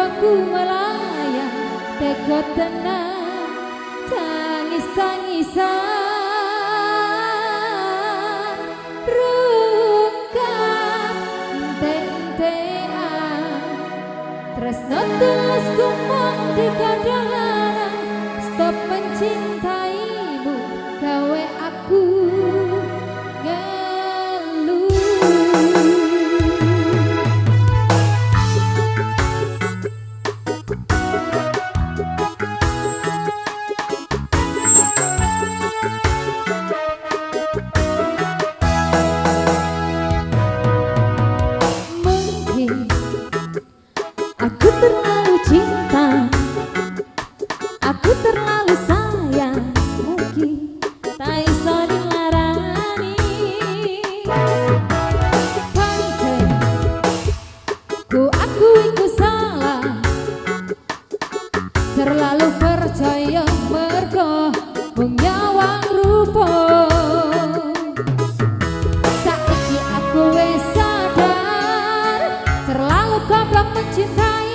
bodohku melayang teko tenang tangis-tangisan rungkap tentean tresno tulus kumong di kadalan stop mencintaimu gawe aku ngeluh. Aku terlalu cinta, aku terlalu sayang, mungkin tak iso dilarani. Pancen ku akui ku salah, terlalu percaya mergo mung nyawang rupa. Saiki aku wis sadar, terlalu goblok mencintaimu.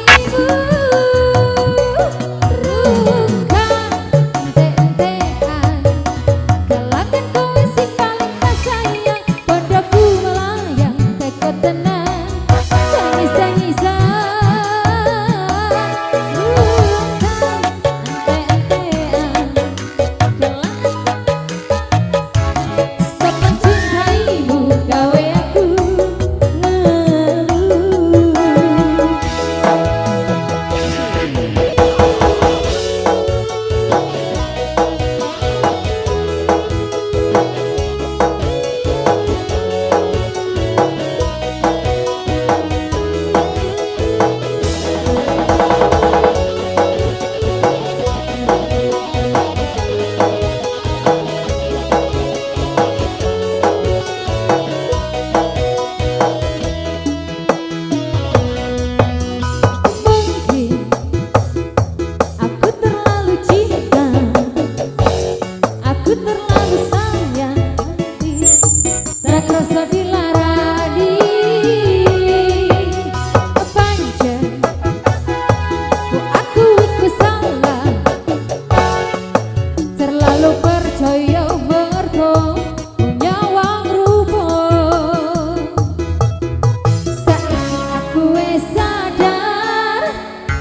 Rungkap ente-entean, gelakan kowe sing paling tak sayang, bodohku melayang teko tenang tangis-tangisan. Rungkap ente-entean, gelakan stop mencintaimu gawe aku ngeluh.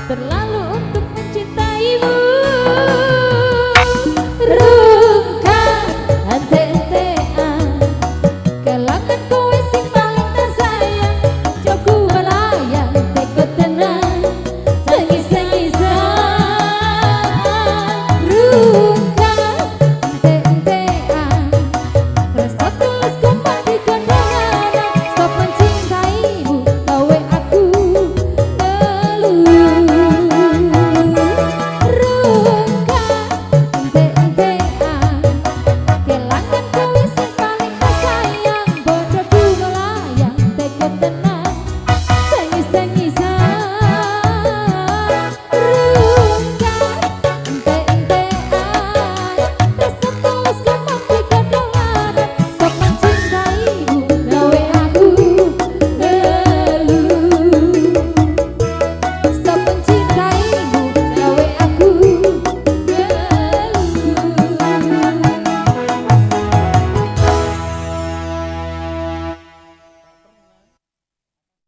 Terlalu untuk mencintaimu. Rungkap ente-entean, gelakan kowe sing paling tak sayang, joku melayang teko tenang tangis-tangisan. Rungkap ente-entean, tresno tulus kumong di kadalan, stop mencintaimu gawe aku ngeluh. Tangis